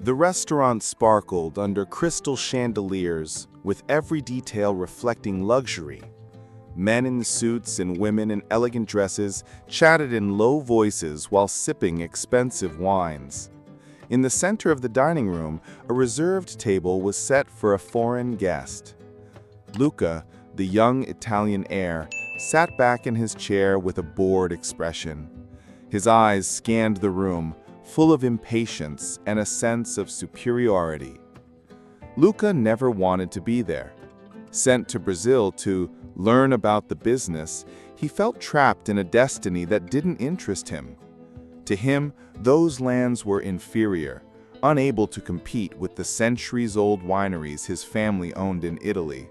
The restaurant sparkled under crystal chandeliers, with every detail reflecting luxury. Men in suits and women in elegant dresses chatted in low voices while sipping expensive wines. In the center of the dining room, a reserved table was set for a foreign guest. Luca, the young Italian heir, sat back in his chair with a bored expression. His eyes scanned the room, full of impatience and a sense of superiority. Luca never wanted to be there. Sent to Brazil to learn about the business, he felt trapped in a destiny that didn't interest him. To him, those lands were inferior, unable to compete with the centuries-old wineries his family owned in Italy.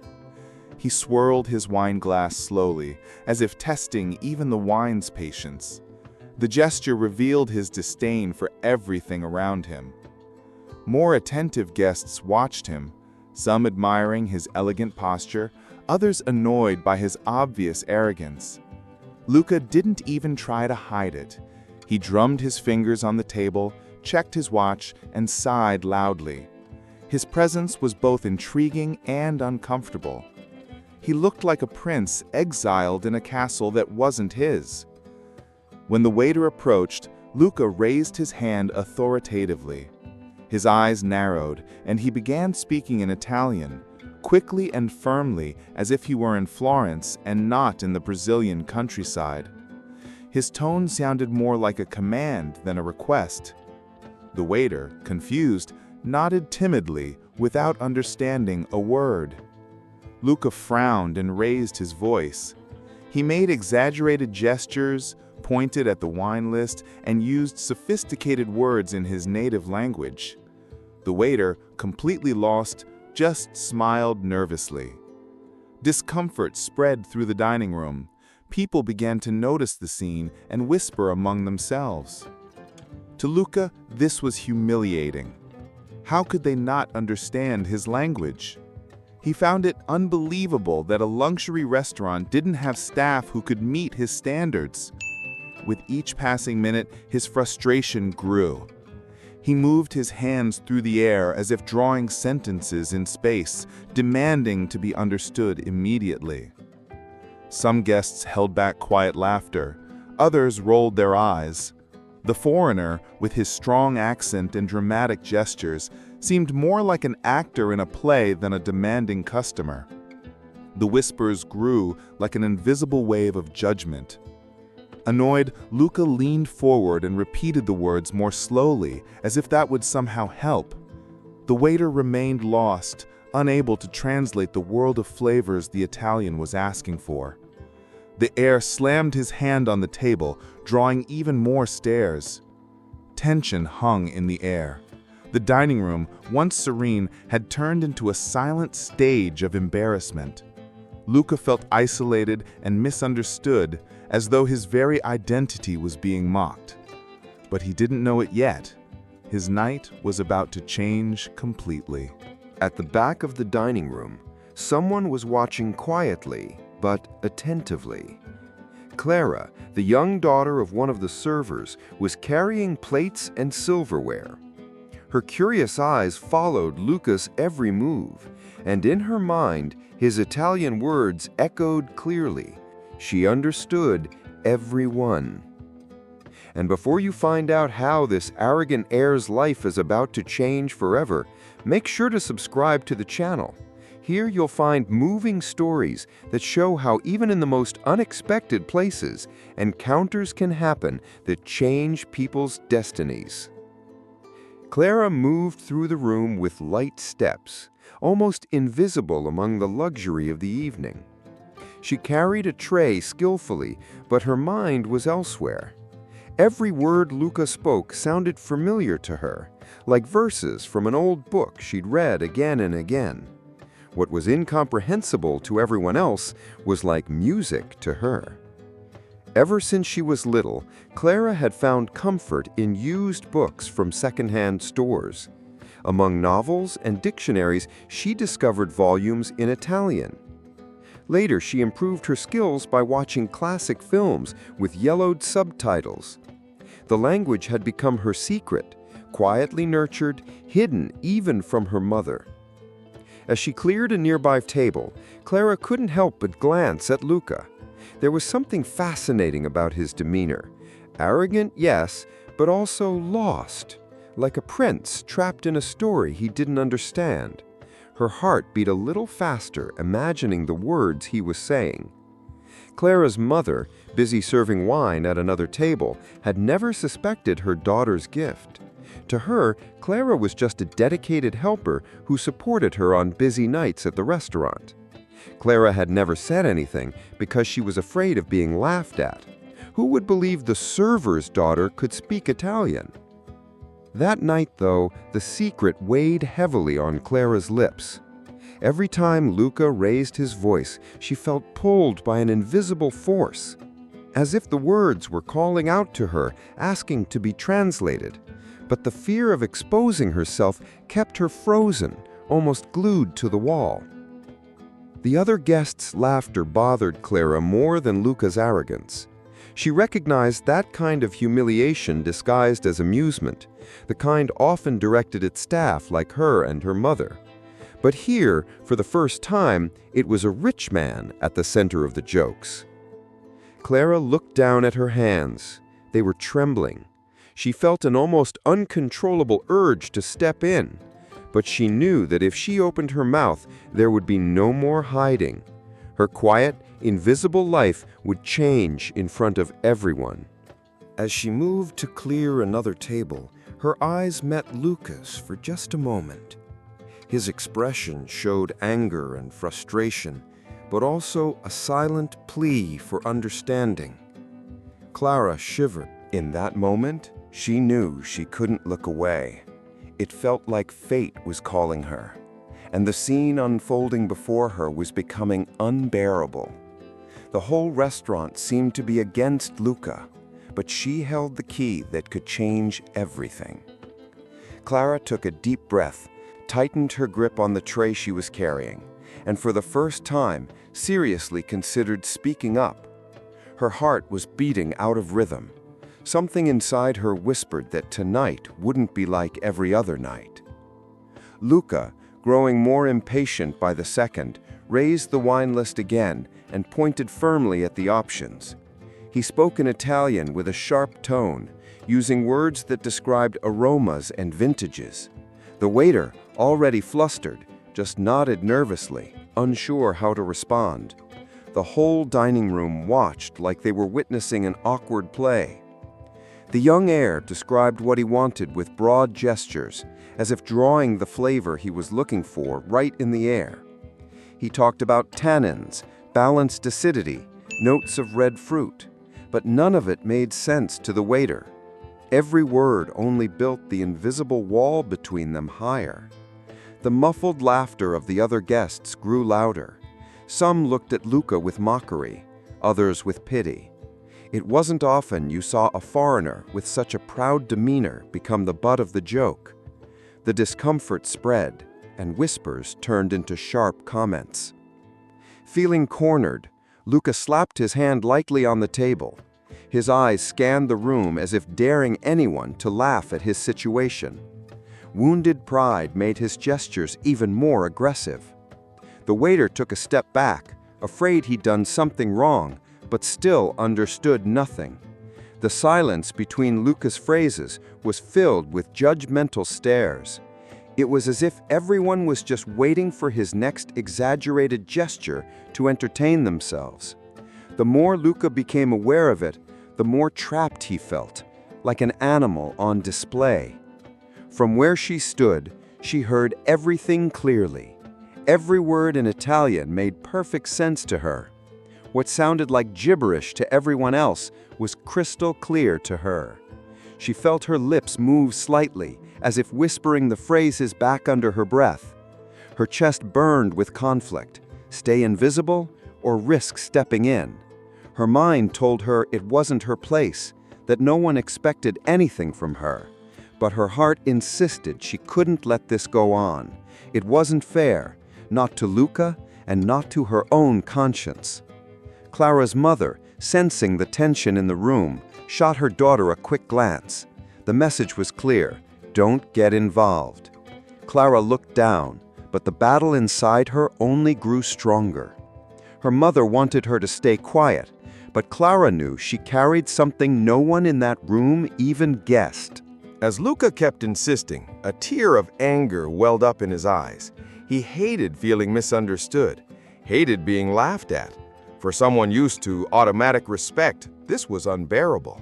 He swirled his wine glass slowly, as if testing even the wine's patience. The gesture revealed his disdain for everything around him. More attentive guests watched him, some admiring his elegant posture, others annoyed by his obvious arrogance. Luca didn't even try to hide it. He drummed his fingers on the table, checked his watch, and sighed loudly. His presence was both intriguing and uncomfortable. He looked like a prince exiled in a castle that wasn't his. When the waiter approached, Luca raised his hand authoritatively. His eyes narrowed, and he began speaking in Italian, quickly and firmly, as if he were in Florence and not in the Brazilian countryside. His tone sounded more like a command than a request. The waiter, confused, nodded timidly, without understanding a word. Luca frowned and raised his voice. He made exaggerated gestures, pointed at the wine list, and used sophisticated words in his native language. The waiter, completely lost, just smiled nervously. Discomfort spread through the dining room. People began to notice the scene and whisper among themselves. To Luca, this was humiliating. How could they not understand his language? He found it unbelievable that a luxury restaurant didn't have staff who could meet his standards. With each passing minute, his frustration grew. He moved his hands through the air as if drawing sentences in space, demanding to be understood immediately. Some guests held back quiet laughter. Others rolled their eyes. The foreigner, with his strong accent and dramatic gestures, seemed more like an actor in a play than a demanding customer. The whispers grew like an invisible wave of judgment. Annoyed, Luca leaned forward and repeated the words more slowly, as if that would somehow help. The waiter remained lost, unable to translate the world of flavors the Italian was asking for. The heir slammed his hand on the table, drawing even more stares. Tension hung in the air. The dining room, once serene, had turned into a silent stage of embarrassment. Luca felt isolated and misunderstood, as though his very identity was being mocked. But he didn't know it yet. His night was about to change completely. At the back of the dining room, someone was watching quietly, but attentively. Clara, the young daughter of one of the servers, was carrying plates and silverware. Her curious eyes followed Luca's every move, and in her mind, his Italian words echoed clearly. She understood every one. And before you find out how this arrogant heir's life is about to change forever, make sure to subscribe to the channel. Here you'll find moving stories that show how even in the most unexpected places, encounters can happen that change people's destinies. Clara moved through the room with light steps, almost invisible among the luxury of the evening. She carried a tray skillfully, but her mind was elsewhere. Every word Luca spoke sounded familiar to her, like verses from an old book she'd read again and again. What was incomprehensible to everyone else was like music to her. Ever since she was little, Clara had found comfort in used books from secondhand stores. Among novels and dictionaries, she discovered volumes in Italian. Later, she improved her skills by watching classic films with yellowed subtitles. The language had become her secret, quietly nurtured, hidden even from her mother. As she cleared a nearby table, Clara couldn't help but glance at Luca. There was something fascinating about his demeanor. Arrogant, yes, but also lost, like a prince trapped in a story he didn't understand. Her heart beat a little faster, imagining the words he was saying. Clara's mother, busy serving wine at another table, had never suspected her daughter's gift. To her, Clara was just a dedicated helper who supported her on busy nights at the restaurant. Clara had never said anything because she was afraid of being laughed at. Who would believe the server's daughter could speak Italian? That night, though, the secret weighed heavily on Clara's lips. Every time Luca raised his voice, she felt pulled by an invisible force, as if the words were calling out to her, asking to be translated. But the fear of exposing herself kept her frozen, almost glued to the wall. The other guests' laughter bothered Clara more than Luca's arrogance. She recognized that kind of humiliation disguised as amusement, the kind often directed at staff like her and her mother. But here, for the first time, it was a rich man at the center of the jokes. Clara looked down at her hands. They were trembling. She felt an almost uncontrollable urge to step in, but she knew that if she opened her mouth, there would be no more hiding. Her quiet, invisible life would change in front of everyone. As she moved to clear another table, her eyes met Luca's for just a moment. His expression showed anger and frustration, but also a silent plea for understanding. Clara shivered. In that moment, she knew she couldn't look away. It felt like fate was calling her, and the scene unfolding before her was becoming unbearable. The whole restaurant seemed to be against Luca, but she held the key that could change everything. Clara took a deep breath, tightened her grip on the tray she was carrying, and for the first time, seriously considered speaking up. Her heart was beating out of rhythm. Something inside her whispered that tonight wouldn't be like every other night. Luca, growing more impatient by the second, raised the wine list again and pointed firmly at the options. He spoke in Italian with a sharp tone, using words that described aromas and vintages. The waiter, already flustered, just nodded nervously, unsure how to respond. The whole dining room watched like they were witnessing an awkward play. The young heir described what he wanted with broad gestures, as if drawing the flavor he was looking for right in the air. He talked about tannins, balanced acidity, notes of red fruit, but none of it made sense to the waiter. Every word only built the invisible wall between them higher. The muffled laughter of the other guests grew louder. Some looked at Luca with mockery, others with pity. It wasn't often you saw a foreigner with such a proud demeanor become the butt of the joke. The discomfort spread, and whispers turned into sharp comments. Feeling cornered, Luca slapped his hand lightly on the table. His eyes scanned the room as if daring anyone to laugh at his situation. Wounded pride made his gestures even more aggressive. The waiter took a step back, afraid he'd done something wrong, but still understood nothing. The silence between Luca's phrases was filled with judgmental stares. It was as if everyone was just waiting for his next exaggerated gesture to entertain themselves. The more Luca became aware of it, the more trapped he felt, like an animal on display. From where she stood, she heard everything clearly. Every word in Italian made perfect sense to her. What sounded like gibberish to everyone else was crystal clear to her. She felt her lips move slightly, as if whispering the phrases back under her breath. Her chest burned with conflict. Stay invisible or risk stepping in? Her mind told her it wasn't her place, that no one expected anything from her. But her heart insisted she couldn't let this go on. It wasn't fair, not to Luca and not to her own conscience. Clara's mother, sensing the tension in the room, shot her daughter a quick glance. The message was clear: Don't get involved. Clara looked down, but the battle inside her only grew stronger. Her mother wanted her to stay quiet, but Clara knew she carried something no one in that room even guessed. As Luca kept insisting, a tear of anger welled up in his eyes. He hated feeling misunderstood, hated being laughed at. For someone used to automatic respect, this was unbearable.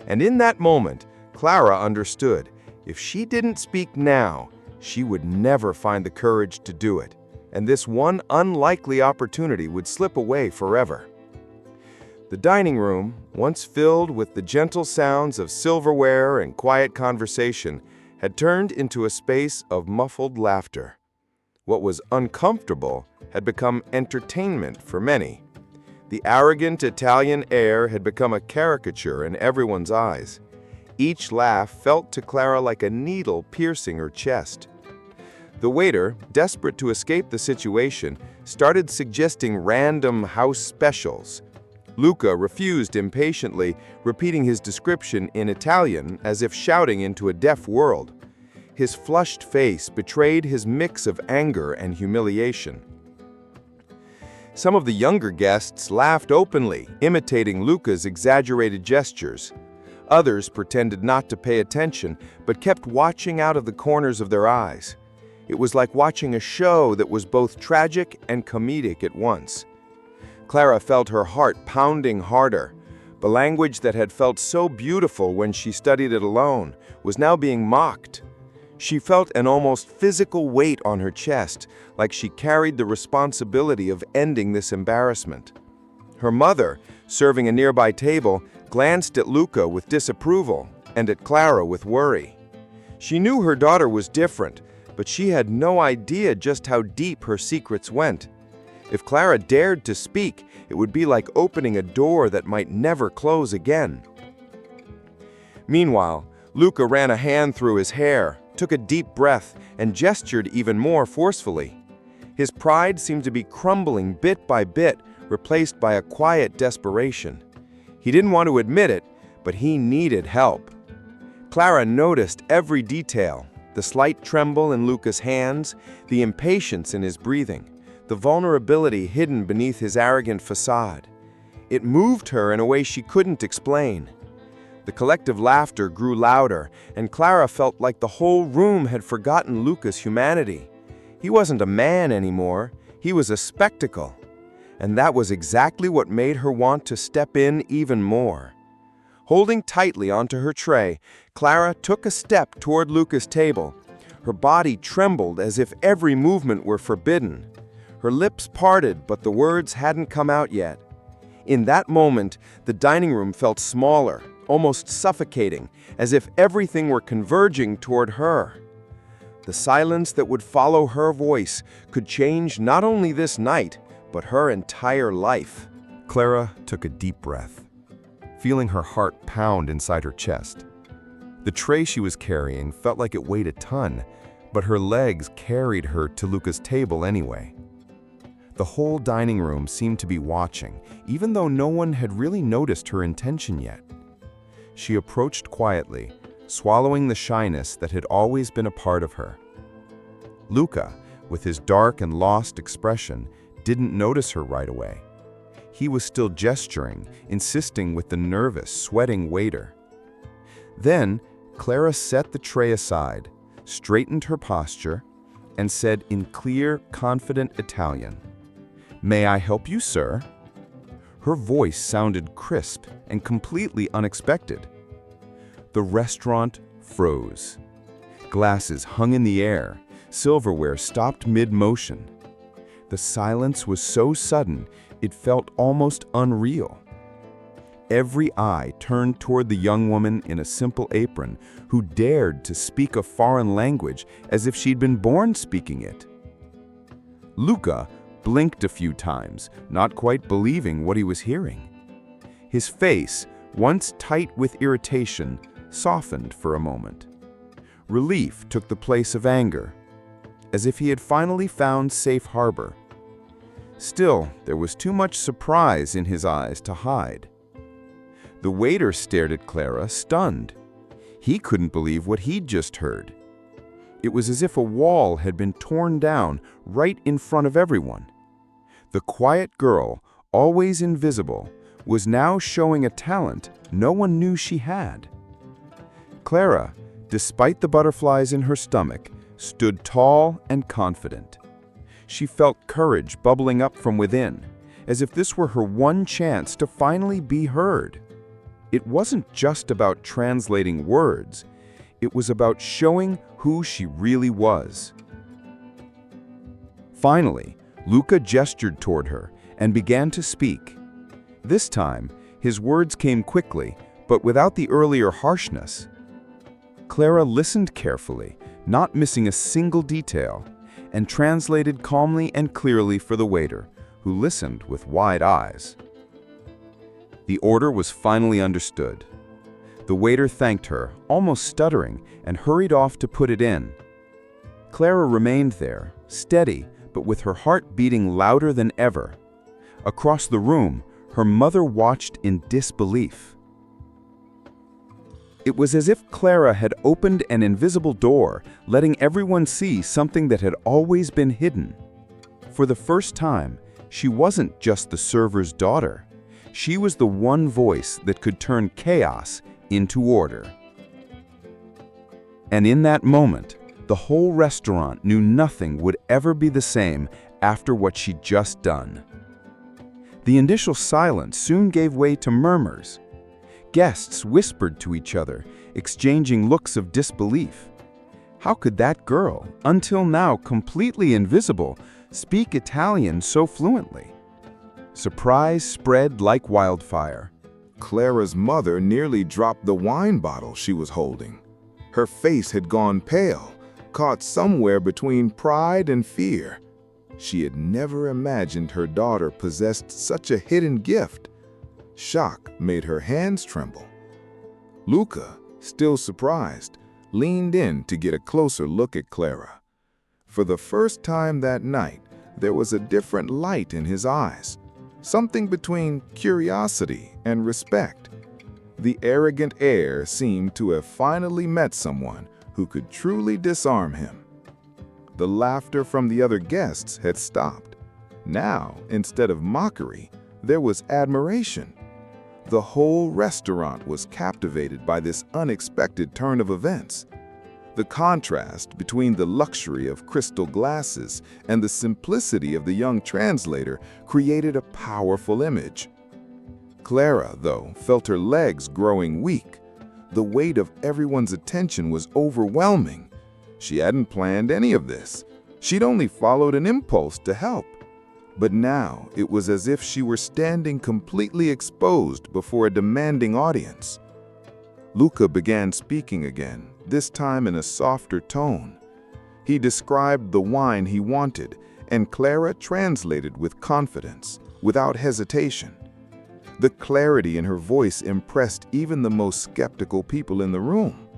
And in that moment, Clara understood. If she didn't speak now, she would never find the courage to do it, and this one unlikely opportunity would slip away forever. The dining room, once filled with the gentle sounds of silverware and quiet conversation, had turned into a space of muffled laughter. What was uncomfortable had become entertainment for many. The arrogant Italian heir had become a caricature in everyone's eyes. Each laugh felt to Clara like a needle piercing her chest. The waiter, desperate to escape the situation, started suggesting random house specials. Luca refused impatiently, repeating his description in Italian as if shouting into a deaf world. His flushed face betrayed his mix of anger and humiliation. Some of the younger guests laughed openly, imitating Luca's exaggerated gestures. Others pretended not to pay attention, but kept watching out of the corners of their eyes. It was like watching a show that was both tragic and comedic at once. Clara felt her heart pounding harder. The language that had felt so beautiful when she studied it alone was now being mocked. She felt an almost physical weight on her chest, like she carried the responsibility of ending this embarrassment. Her mother, serving a nearby table, glanced at Luca with disapproval and at Clara with worry. She knew her daughter was different, but she had no idea just how deep her secrets went. If Clara dared to speak, it would be like opening a door that might never close again. Meanwhile, Luca ran a hand through his hair, took a deep breath, and gestured even more forcefully. His pride seemed to be crumbling bit by bit, replaced by a quiet desperation. He didn't want to admit it, but he needed help. Clara noticed every detail: the slight tremble in Luca's hands, the impatience in his breathing, the vulnerability hidden beneath his arrogant facade. It moved her in a way she couldn't explain. The collective laughter grew louder, and Clara felt like the whole room had forgotten Luca's humanity. He wasn't a man anymore, he was a spectacle. And that was exactly what made her want to step in even more. Holding tightly onto her tray, Clara took a step toward Luca's table. Her body trembled as if every movement were forbidden. Her lips parted, but the words hadn't come out yet. In that moment, the dining room felt smaller, almost suffocating, as if everything were converging toward her. The silence that would follow her voice could change not only this night, but her entire life. Clara took a deep breath, feeling her heart pound inside her chest. The tray she was carrying felt like it weighed a ton, but her legs carried her to Luca's table anyway. The whole dining room seemed to be watching, even though no one had really noticed her intention yet. She approached quietly, swallowing the shyness that had always been a part of her. Luca, with his dark and lost expression, didn't notice her right away. He was still gesturing, insisting with the nervous, sweating waiter. Then, Clara set the tray aside, straightened her posture, and said in clear, confident Italian, "May I help you, sir?" Her voice sounded crisp and completely unexpected. The restaurant froze. Glasses hung in the air, silverware stopped mid-motion. The silence was so sudden, it felt almost unreal. Every eye turned toward the young woman in a simple apron who dared to speak a foreign language as if she'd been born speaking it. Luca blinked a few times, not quite believing what he was hearing. His face, once tight with irritation, softened for a moment. Relief took the place of anger, as if he had finally found safe harbor. Still, there was too much surprise in his eyes to hide. The waiter stared at Clara, stunned. He couldn't believe what he'd just heard. It was as if a wall had been torn down right in front of everyone. The quiet girl, always invisible, was now showing a talent no one knew she had. Clara, despite the butterflies in her stomach, stood tall and confident. She felt courage bubbling up from within, as if this were her one chance to finally be heard. It wasn't just about translating words, it was about showing who she really was. Finally, Luca gestured toward her and began to speak. This time, his words came quickly, but without the earlier harshness. Clara listened carefully, not missing a single detail, and translated calmly and clearly for the waiter, who listened with wide eyes. The order was finally understood. The waiter thanked her, almost stuttering, and hurried off to put it in. Clara remained there, steady, but with her heart beating louder than ever. Across the room, her mother watched in disbelief. It was as if Clara had opened an invisible door, letting everyone see something that had always been hidden. For the first time, she wasn't just the server's daughter. She was the one voice that could turn chaos into order. And in that moment, the whole restaurant knew nothing would ever be the same after what she'd just done. The initial silence soon gave way to murmurs. Guests whispered to each other, exchanging looks of disbelief. How could that girl, until now completely invisible, speak Italian so fluently? Surprise spread like wildfire. Clara's mother nearly dropped the wine bottle she was holding. Her face had gone pale, caught somewhere between pride and fear. She had never imagined her daughter possessed such a hidden gift. Shock made her hands tremble. Luca, still surprised, leaned in to get a closer look at Clara. For the first time that night, there was a different light in his eyes, something between curiosity and respect. The arrogant heir seemed to have finally met someone who could truly disarm him. The laughter from the other guests had stopped. Now, instead of mockery, there was admiration. The whole restaurant was captivated by this unexpected turn of events. The contrast between the luxury of crystal glasses and the simplicity of the young translator created a powerful image. Clara, though, felt her legs growing weak. The weight of everyone's attention was overwhelming. She hadn't planned any of this. She'd only followed an impulse to help. But now it was as if she were standing completely exposed before a demanding audience. Luca began speaking again, this time in a softer tone. He described the wine he wanted, and Clara translated with confidence, without hesitation. The clarity in her voice impressed even the most skeptical people in the room.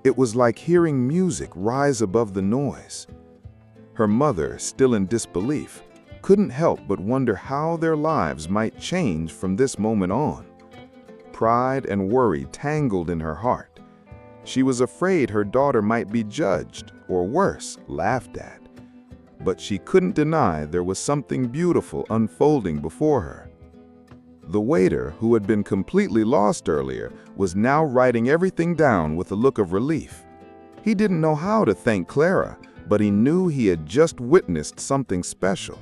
It was like hearing music rise above the noise. Her mother, still in disbelief, couldn't help but wonder how their lives might change from this moment on. Pride and worry tangled in her heart. She was afraid her daughter might be judged, or worse, laughed at. But she couldn't deny there was something beautiful unfolding before her. The waiter, who had been completely lost earlier, was now writing everything down with a look of relief. He didn't know how to thank Clara, but he knew he had just witnessed something special.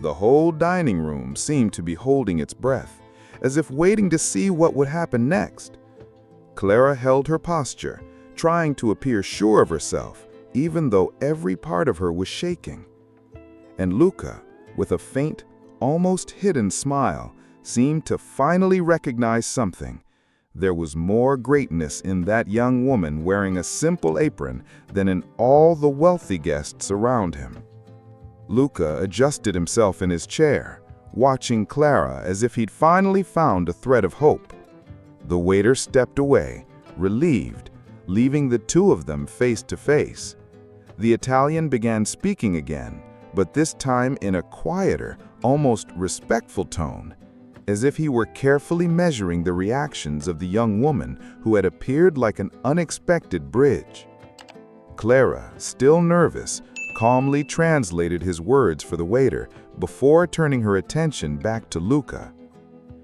The whole dining room seemed to be holding its breath, as if waiting to see what would happen next. Clara held her posture, trying to appear sure of herself, even though every part of her was shaking. And Luca, with a faint, almost hidden smile, seemed to finally recognize something. There was more greatness in that young woman wearing a simple apron than in all the wealthy guests around him. Luca adjusted himself in his chair, watching Clara as if he'd finally found a thread of hope. The waiter stepped away, relieved, leaving the two of them face to face. The Italian began speaking again, but this time in a quieter, almost respectful tone. as if he were carefully measuring the reactions of the young woman who had appeared like an unexpected bridge. Clara, still nervous, calmly translated his words for the waiter before turning her attention back to Luca.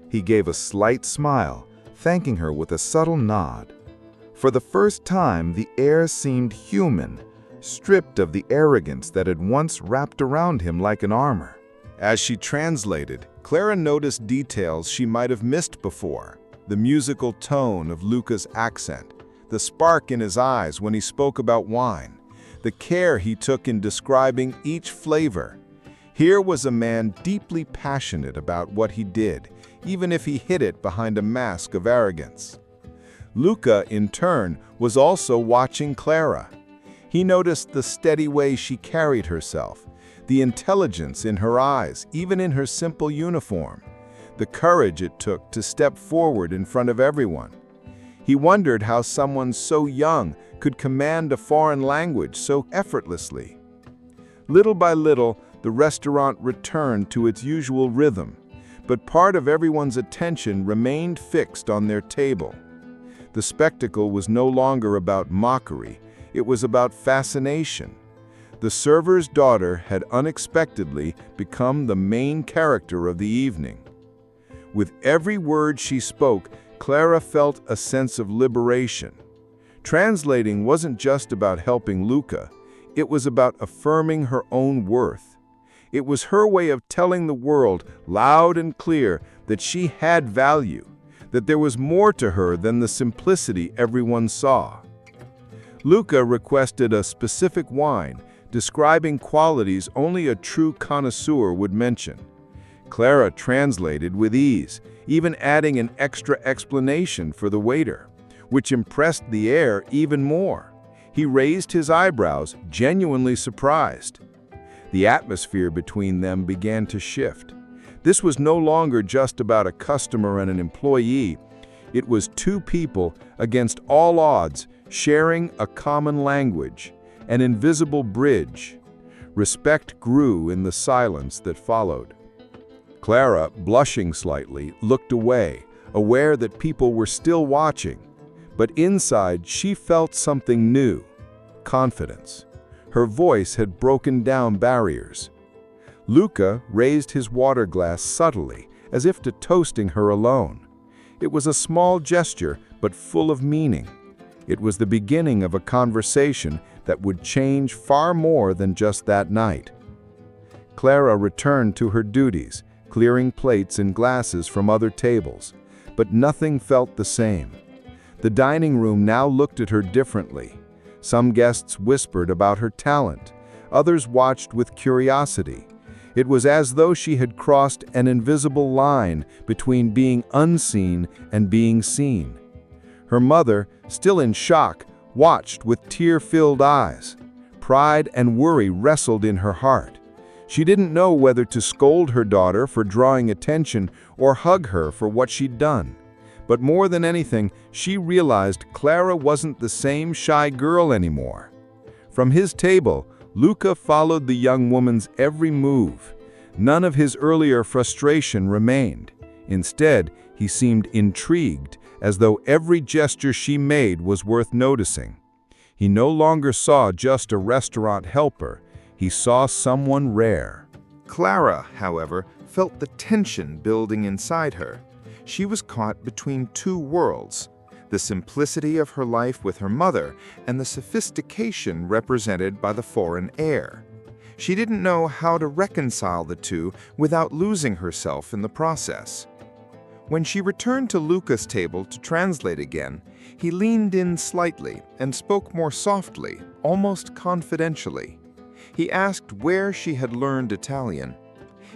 He gave a slight smile, thanking her with a subtle nod. For the first time, the heir seemed human, stripped of the arrogance that had once wrapped around him like an armor. As she translated, Clara noticed details she might have missed before: the musical tone of Luca's accent, the spark in his eyes when he spoke about wine, the care he took in describing each flavor. Here was a man deeply passionate about what he did, even if he hid it behind a mask of arrogance. Luca, in turn, was also watching Clara. He noticed the steady way she carried herself, the intelligence in her eyes, even in her simple uniform, the courage it took to step forward in front of everyone. He wondered how someone so young could command a foreign language so effortlessly. Little by little, the restaurant returned to its usual rhythm, but part of everyone's attention remained fixed on their table. The spectacle was no longer about mockery, it was about fascination. The server's daughter had unexpectedly become the main character of the evening. With every word she spoke, Clara felt a sense of liberation. Translating wasn't just about helping Luca, it was about affirming her own worth. It was her way of telling the world, loud and clear, that she had value, that there was more to her than the simplicity everyone saw. Luca requested a specific wine, describing qualities only a true connoisseur would mention. Clara translated with ease, even adding an extra explanation for the waiter, which impressed the heir even more. He raised his eyebrows, genuinely surprised. The atmosphere between them began to shift. This was no longer just about a customer and an employee. It was two people against all odds, sharing a common language, an invisible bridge. Respect grew in the silence that followed. Clara, blushing slightly, looked away, aware that people were still watching. But inside, she felt something new: confidence. Her voice had broken down barriers. Luca raised his water glass subtly, as if to toasting her alone. It was a small gesture, but full of meaning. It was the beginning of a conversation that would change far more than just that night. Clara returned to her duties, clearing plates and glasses from other tables, but nothing felt the same. The dining room now looked at her differently. Some guests whispered about her talent, others watched with curiosity. It was as though she had crossed an invisible line between being unseen and being seen. Her mother, still in shock, watched with tear-filled eyes. Pride and worry wrestled in her heart. She didn't know whether to scold her daughter for drawing attention or hug her for what she'd done. But more than anything, she realized Clara wasn't the same shy girl anymore. From his table, Luca followed the young woman's every move. None of his earlier frustration remained. Instead, he seemed intrigued, as though every gesture she made was worth noticing. He no longer saw just a restaurant helper, he saw someone rare. Clara, however, felt the tension building inside her. She was caught between two worlds: the simplicity of her life with her mother and the sophistication represented by the foreign heir. She didn't know how to reconcile the two without losing herself in the process. When she returned to Luca's table to translate again, he leaned in slightly and spoke more softly, almost confidentially. He asked where she had learned Italian.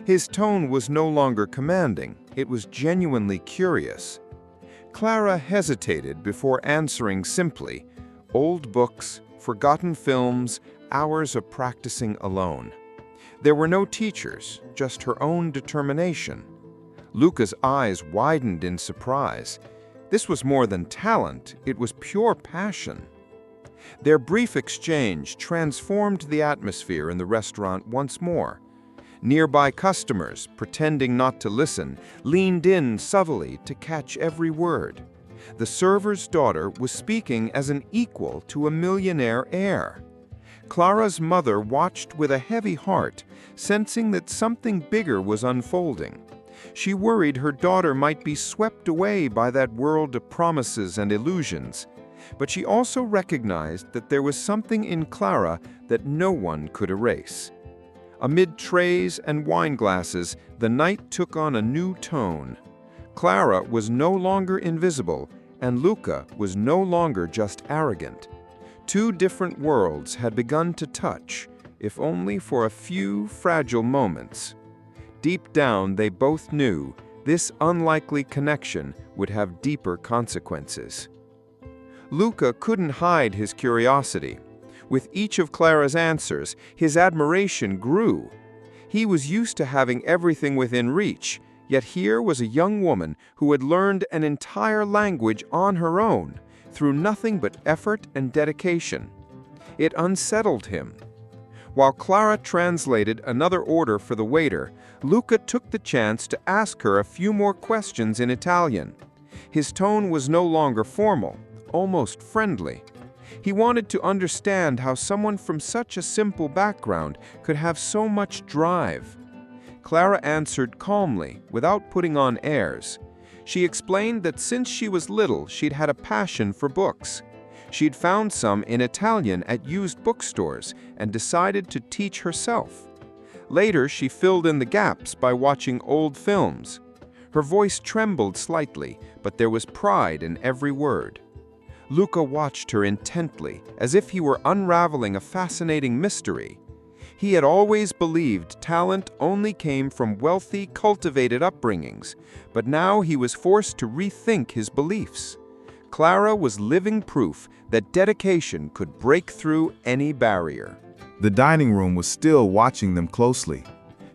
His tone was no longer commanding, it was genuinely curious. Clara hesitated before answering simply, "Old books, forgotten films, hours of practicing alone." There were no teachers, just her own determination. Luca's eyes widened in surprise. This was more than talent, it was pure passion. Their brief exchange transformed the atmosphere in the restaurant once more. Nearby customers, pretending not to listen, leaned in subtly to catch every word. The server's daughter was speaking as an equal to a millionaire heir. Clara's mother watched with a heavy heart, sensing that something bigger was unfolding. She worried her daughter might be swept away by that world of promises and illusions. But she also recognized that there was something in Clara that no one could erase. Amid trays and wine glasses, the night took on a new tone. Clara was no longer invisible, and Luca was no longer just arrogant. Two different worlds had begun to touch, if only for a few fragile moments. Deep down, they both knew this unlikely connection would have deeper consequences. Luca couldn't hide his curiosity. With each of Clara's answers, his admiration grew. He was used to having everything within reach, yet here was a young woman who had learned an entire language on her own, through nothing but effort and dedication. It unsettled him. While Clara translated another order for the waiter, Luca took the chance to ask her a few more questions in Italian. His tone was no longer formal, almost friendly. He wanted to understand how someone from such a simple background could have so much drive. Clara answered calmly, without putting on airs. She explained that since she was little, she'd had a passion for books. She'd found some in Italian at used bookstores and decided to teach herself. Later, she filled in the gaps by watching old films. Her voice trembled slightly, but there was pride in every word. Luca watched her intently, as if he were unraveling a fascinating mystery. He had always believed talent only came from wealthy, cultivated upbringings, but now he was forced to rethink his beliefs. Clara was living proof that dedication could break through any barrier. The dining room was still watching them closely.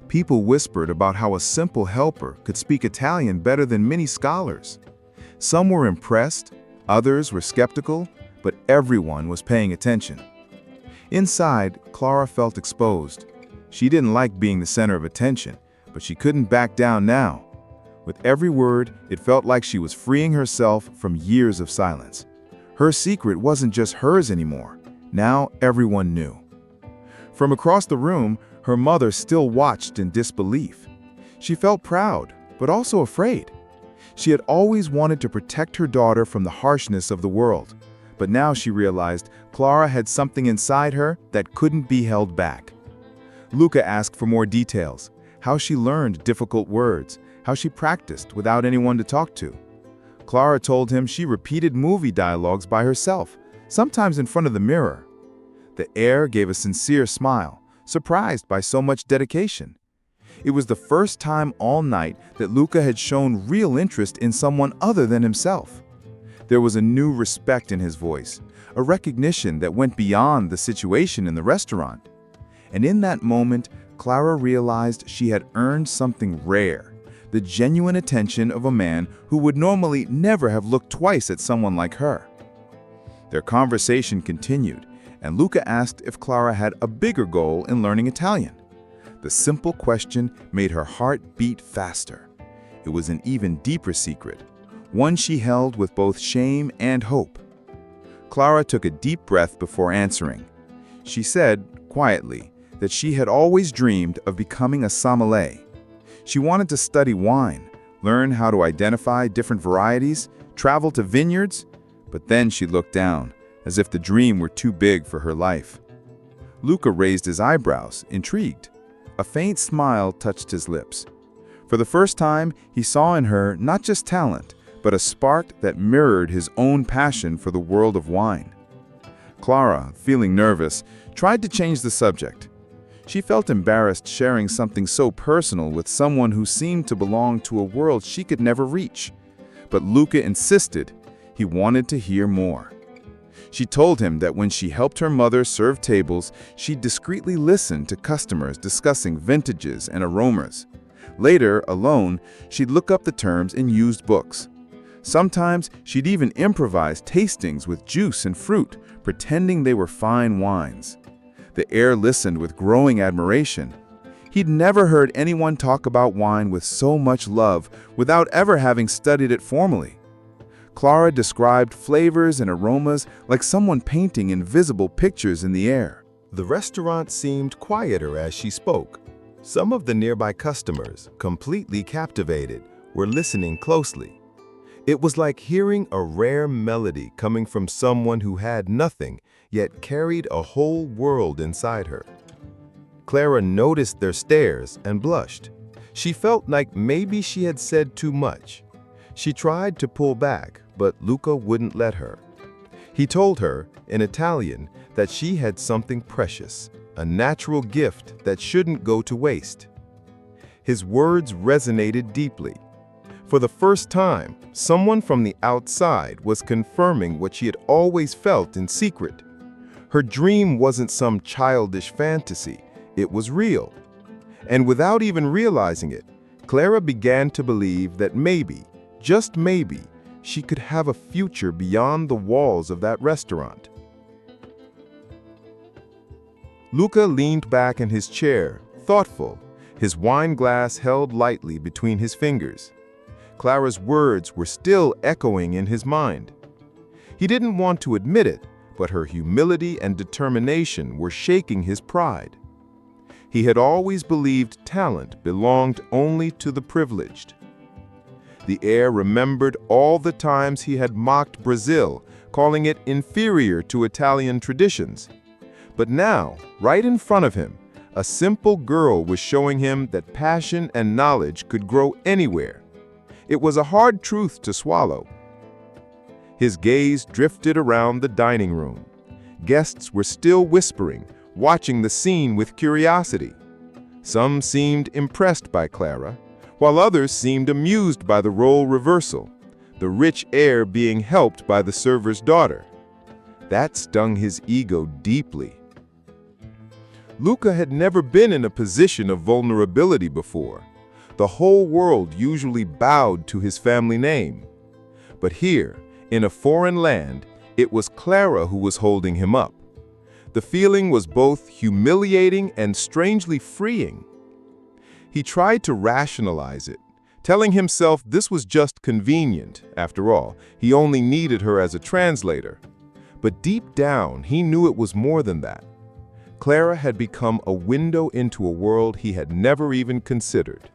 People whispered about how a simple helper could speak Italian better than many scholars. Some were impressed, others were skeptical, but everyone was paying attention. Inside, Clara felt exposed. She didn't like being the center of attention, but she couldn't back down now. With every word, it felt like she was freeing herself from years of silence. Her secret wasn't just hers anymore. Now everyone knew. From across the room, her mother still watched in disbelief. She felt proud, but also afraid. She had always wanted to protect her daughter from the harshness of the world, but now she realized Clara had something inside her that couldn't be held back. Luca asked for more details, how she learned difficult words, how she practiced without anyone to talk to. Clara told him she repeated movie dialogues by herself, sometimes in front of the mirror. The heir gave a sincere smile, surprised by so much dedication. It was the first time all night that Luca had shown real interest in someone other than himself. There was a new respect in his voice, a recognition that went beyond the situation in the restaurant. And in that moment, Clara realized she had earned something rare, the genuine attention of a man who would normally never have looked twice at someone like her. Their conversation continued, and Luca asked if Clara had a bigger goal in learning Italian. The simple question made her heart beat faster. It was an even deeper secret, one she held with both shame and hope. Clara took a deep breath before answering. She said, quietly, that she had always dreamed of becoming a sommelier. She wanted to study wine, learn how to identify different varieties, travel to vineyards, but then she looked down, as if the dream were too big for her life. Luca raised his eyebrows, intrigued. A faint smile touched his lips. For the first time, he saw in her not just talent, but a spark that mirrored his own passion for the world of wine. Clara, feeling nervous, tried to change the subject. She felt embarrassed sharing something so personal with someone who seemed to belong to a world she could never reach. But Luca insisted. He wanted to hear more. She told him that when she helped her mother serve tables, she'd discreetly listen to customers discussing vintages and aromas. Later, alone, she'd look up the terms in used books. Sometimes, she'd even improvise tastings with juice and fruit, pretending they were fine wines. The heir listened with growing admiration. He'd never heard anyone talk about wine with so much love without ever having studied it formally. Clara described flavors and aromas like someone painting invisible pictures in the air. The restaurant seemed quieter as she spoke. Some of the nearby customers, completely captivated, were listening closely. It was like hearing a rare melody coming from someone who had nothing, yet carried a whole world inside her. Clara noticed their stares and blushed. She felt like maybe she had said too much. She tried to pull back, but Luca wouldn't let her. He told her, in Italian, that she had something precious, a natural gift that shouldn't go to waste. His words resonated deeply. For the first time, someone from the outside was confirming what she had always felt in secret. Her dream wasn't some childish fantasy, it was real. And without even realizing it, Clara began to believe that maybe, just maybe, she could have a future beyond the walls of that restaurant. Luca leaned back in his chair, thoughtful, his wine glass held lightly between his fingers. Clara's words were still echoing in his mind. He didn't want to admit it, but her humility and determination were shaking his pride. He had always believed talent belonged only to the privileged. The heir remembered all the times he had mocked Brazil, calling it inferior to Italian traditions. But now, right in front of him, a simple girl was showing him that passion and knowledge could grow anywhere. It was a hard truth to swallow. His gaze drifted around the dining room. Guests were still whispering, watching the scene with curiosity. Some seemed impressed by Clara, while others seemed amused by the role reversal, the rich heir being helped by the server's daughter. That stung his ego deeply. Luca had never been in a position of vulnerability before. The whole world usually bowed to his family name. But here, in a foreign land, it was Clara who was holding him up. The feeling was both humiliating and strangely freeing. He tried to rationalize it, telling himself this was just convenient. After all, he only needed her as a translator. But deep down, he knew it was more than that. Clara had become a window into a world he had never even considered.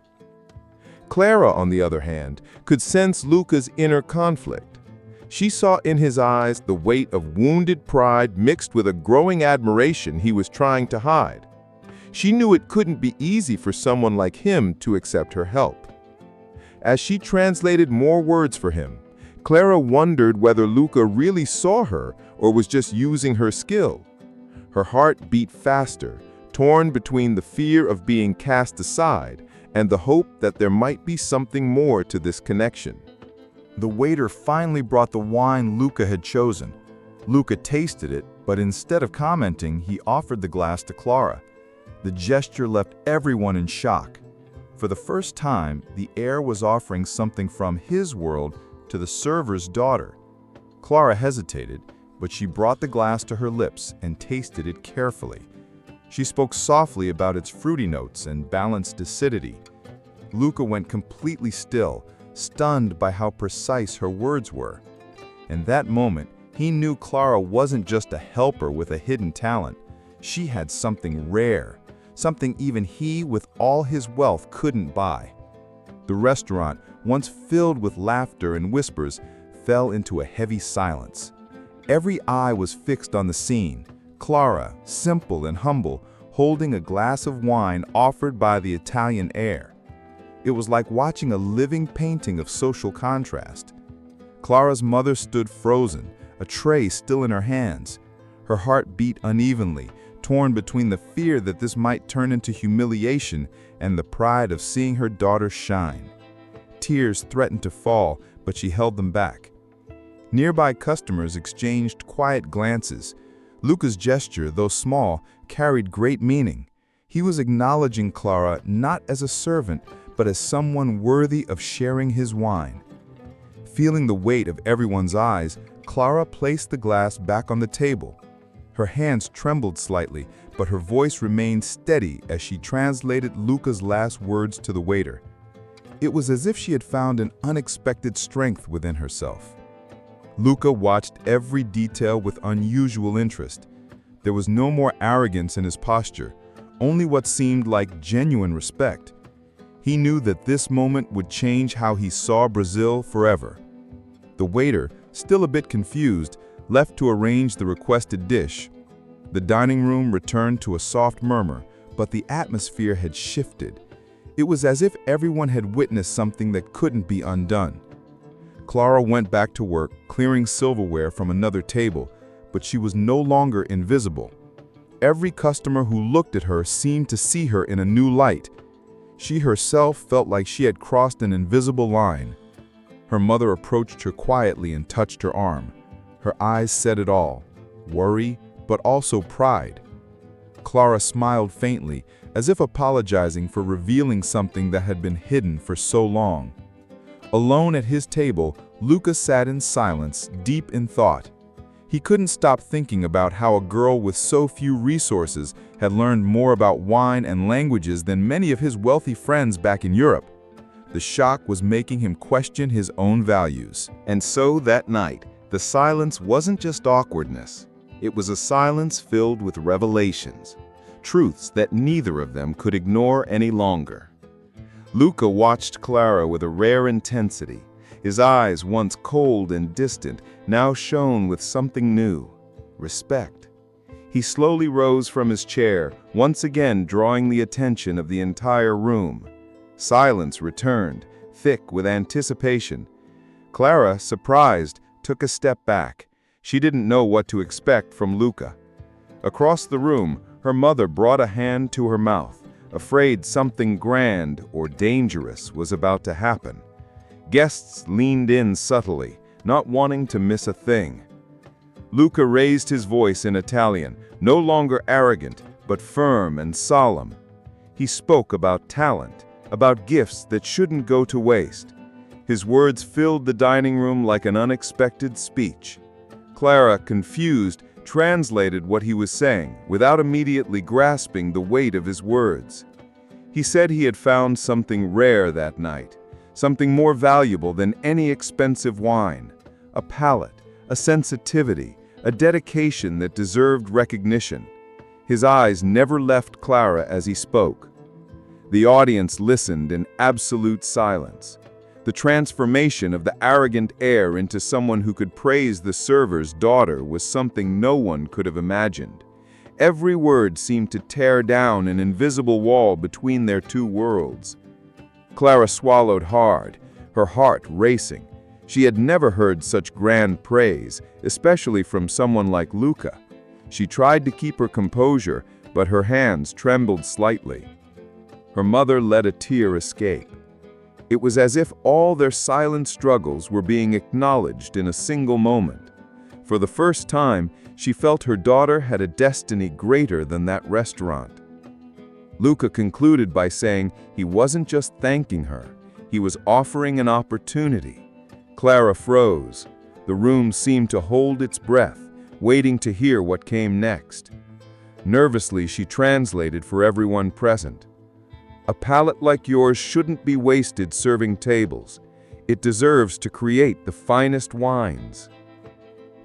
Clara, on the other hand, could sense Luca's inner conflict. She saw in his eyes the weight of wounded pride mixed with a growing admiration he was trying to hide. She knew it couldn't be easy for someone like him to accept her help. As she translated more words for him, Clara wondered whether Luca really saw her or was just using her skill. Her heart beat faster, torn between the fear of being cast aside and the hope that there might be something more to this connection. The waiter finally brought the wine Luca had chosen. Luca tasted it, but instead of commenting, he offered the glass to Clara. The gesture left everyone in shock. For the first time, the heir was offering something from his world to the server's daughter. Clara hesitated, but she brought the glass to her lips and tasted it carefully. She spoke softly about its fruity notes and balanced acidity. Luca went completely still, stunned by how precise her words were. In that moment, he knew Clara wasn't just a helper with a hidden talent. She had something rare, something even he, with all his wealth, couldn't buy. The restaurant, once filled with laughter and whispers, fell into a heavy silence. Every eye was fixed on the scene. Clara, simple and humble, holding a glass of wine offered by the Italian heir. It was like watching a living painting of social contrast. Clara's mother stood frozen, a tray still in her hands. Her heart beat unevenly, torn between the fear that this might turn into humiliation and the pride of seeing her daughter shine. Tears threatened to fall, but she held them back. Nearby customers exchanged quiet glances. Luca's gesture, though small, carried great meaning. He was acknowledging Clara not as a servant, but as someone worthy of sharing his wine. Feeling the weight of everyone's eyes, Clara placed the glass back on the table. Her hands trembled slightly, but her voice remained steady as she translated Luca's last words to the waiter. It was as if she had found an unexpected strength within herself. Luca watched every detail with unusual interest. There was no more arrogance in his posture, only what seemed like genuine respect. He knew that this moment would change how he saw Brazil forever. The waiter, still a bit confused, left to arrange the requested dish. The dining room returned to a soft murmur, but the atmosphere had shifted. It was as if everyone had witnessed something that couldn't be undone. Clara went back to work, clearing silverware from another table, but she was no longer invisible. Every customer who looked at her seemed to see her in a new light. She herself felt like she had crossed an invisible line. Her mother approached her quietly and touched her arm. Her eyes said it all, worry, but also pride. Clara smiled faintly, as if apologizing for revealing something that had been hidden for so long. Alone at his table, Luca sat in silence, deep in thought. He couldn't stop thinking about how a girl with so few resources had learned more about wine and languages than many of his wealthy friends back in Europe. The shock was making him question his own values. And so that night, the silence wasn't just awkwardness. It was a silence filled with revelations, truths that neither of them could ignore any longer. Luca watched Clara with a rare intensity. His eyes, once cold and distant, now shone with something new, respect. He slowly rose from his chair, once again drawing the attention of the entire room. Silence returned, thick with anticipation. Clara, surprised, took a step back. She didn't know what to expect from Luca. Across the room, her mother brought a hand to her mouth, afraid something grand or dangerous was about to happen. Guests leaned in subtly, not wanting to miss a thing. Luca raised his voice in Italian, no longer arrogant, but firm and solemn. He spoke about talent, about gifts that shouldn't go to waste. His words filled the dining room like an unexpected speech. Clara, confused, translated what he was saying, without immediately grasping the weight of his words. He said he had found something rare that night, something more valuable than any expensive wine, a palate, a sensitivity, a dedication that deserved recognition. His eyes never left Clara as he spoke. The audience listened in absolute silence. The transformation of the arrogant heir into someone who could praise the server's daughter was something no one could have imagined. Every word seemed to tear down an invisible wall between their two worlds. Clara swallowed hard, her heart racing. She had never heard such grand praise, especially from someone like Luca. She tried to keep her composure, but her hands trembled slightly. Her mother let a tear escape. It was as if all their silent struggles were being acknowledged in a single moment. For the first time, she felt her daughter had a destiny greater than that restaurant. Luca concluded by saying he wasn't just thanking her, he was offering an opportunity. Clara froze. The room seemed to hold its breath, waiting to hear what came next. Nervously, she translated for everyone present. A palate like yours shouldn't be wasted serving tables. It deserves to create the finest wines.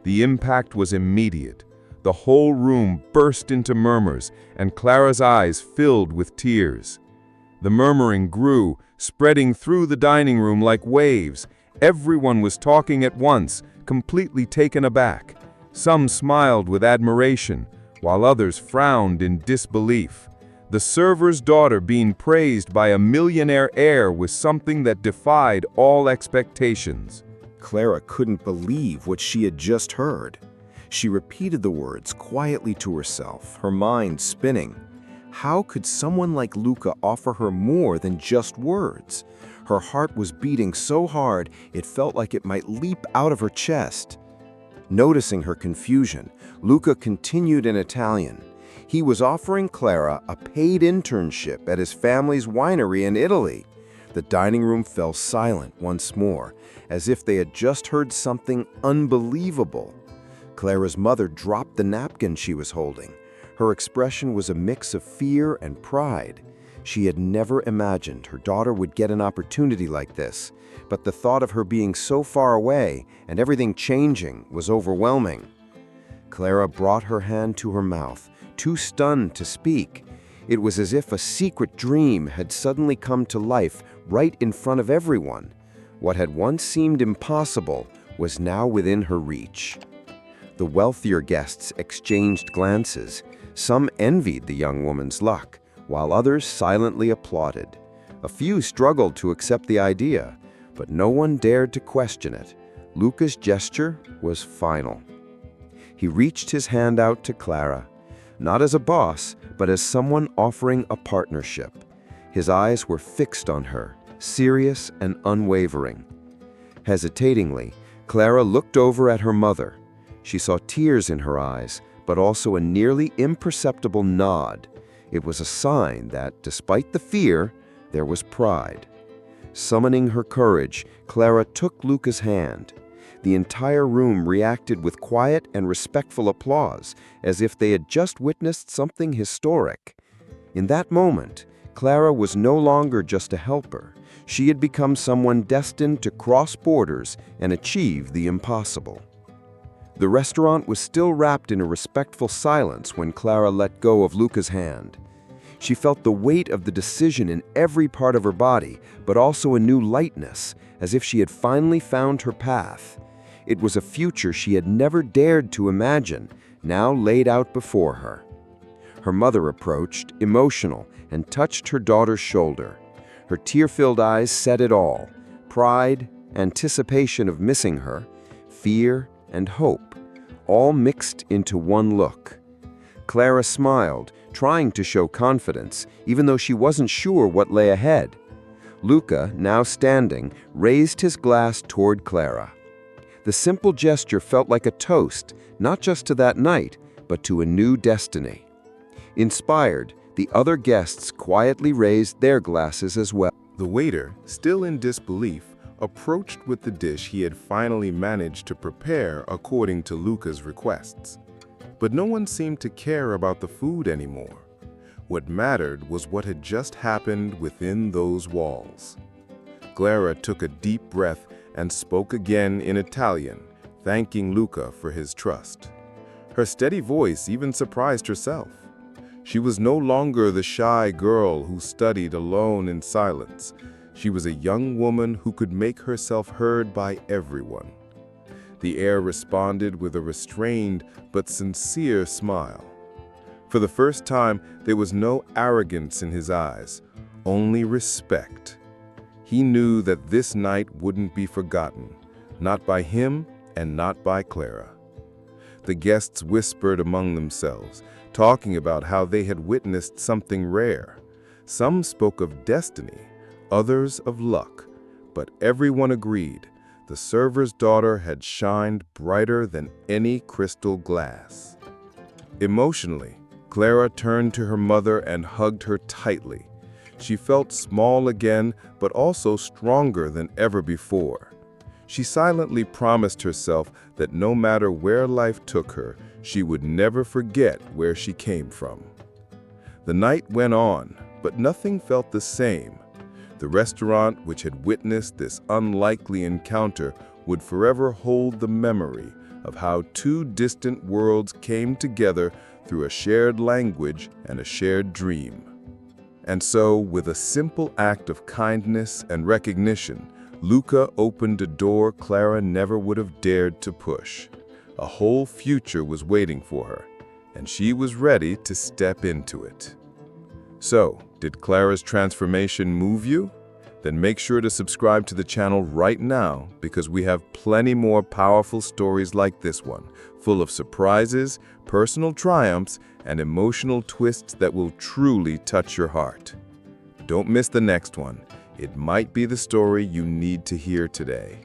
The impact was immediate. The whole room burst into murmurs, and Clara's eyes filled with tears. The murmuring grew, spreading through the dining room like waves. Everyone was talking at once, completely taken aback. Some smiled with admiration, while others frowned in disbelief. The server's daughter being praised by a millionaire heir was something that defied all expectations. Clara couldn't believe what she had just heard. She repeated the words quietly to herself, her mind spinning. How could someone like Luca offer her more than just words? Her heart was beating so hard it felt like it might leap out of her chest. Noticing her confusion, Luca continued in Italian. He was offering Clara a paid internship at his family's winery in Italy. The dining room fell silent once more, as if they had just heard something unbelievable. Clara's mother dropped the napkin she was holding. Her expression was a mix of fear and pride. She had never imagined her daughter would get an opportunity like this, but the thought of her being so far away and everything changing was overwhelming. Clara brought her hand to her mouth, too stunned to speak. It was as if a secret dream had suddenly come to life right in front of everyone. What had once seemed impossible was now within her reach. The wealthier guests exchanged glances. Some envied the young woman's luck, while others silently applauded. A few struggled to accept the idea, but no one dared to question it. Luca's gesture was final. He reached his hand out to Clara, not as a boss, but as someone offering a partnership. His eyes were fixed on her, serious and unwavering. Hesitatingly, Clara looked over at her mother. She saw tears in her eyes, but also a nearly imperceptible nod. It was a sign that, despite the fear, there was pride. Summoning her courage, Clara took Luca's hand. The entire room reacted with quiet and respectful applause, as if they had just witnessed something historic. In that moment, Clara was no longer just a helper. She had become someone destined to cross borders and achieve the impossible. The restaurant was still wrapped in a respectful silence when Clara let go of Luca's hand. She felt the weight of the decision in every part of her body, but also a new lightness, as if she had finally found her path. It was a future she had never dared to imagine, now laid out before her. Her mother approached, emotional, and touched her daughter's shoulder. Her tear-filled eyes said it all: pride, anticipation of missing her, fear, and hope, all mixed into one look. Clara smiled, trying to show confidence, even though she wasn't sure what lay ahead. Luca, now standing, raised his glass toward Clara. The simple gesture felt like a toast, not just to that night, but to a new destiny. Inspired, the other guests quietly raised their glasses as well. The waiter, still in disbelief, approached with the dish he had finally managed to prepare according to Luca's requests. But no one seemed to care about the food anymore. What mattered was what had just happened within those walls. Clara took a deep breath and spoke again in Italian, thanking Luca for his trust. Her steady voice even surprised herself. She was no longer the shy girl who studied alone in silence. She was a young woman who could make herself heard by everyone. The heir responded with a restrained but sincere smile. For the first time, there was no arrogance in his eyes, only respect. He knew that this night wouldn't be forgotten, not by him and not by Clara. The guests whispered among themselves, talking about how they had witnessed something rare. Some spoke of destiny, others of luck, but everyone agreed the server's daughter had shined brighter than any crystal glass. Emotionally, Clara turned to her mother and hugged her tightly. She felt small again, but also stronger than ever before. She silently promised herself that no matter where life took her, she would never forget where she came from. The night went on, but nothing felt the same. The restaurant, which had witnessed this unlikely encounter, would forever hold the memory of how two distant worlds came together through a shared language and a shared dream. And so, with a simple act of kindness and recognition, Luca opened a door Clara never would have dared to push. A whole future was waiting for her, and she was ready to step into it. So, did Clara's transformation move you? Then make sure to subscribe to the channel right now, because we have plenty more powerful stories like this one, full of surprises, personal triumphs, and emotional twists that will truly touch your heart. Don't miss the next one. It might be the story you need to hear today.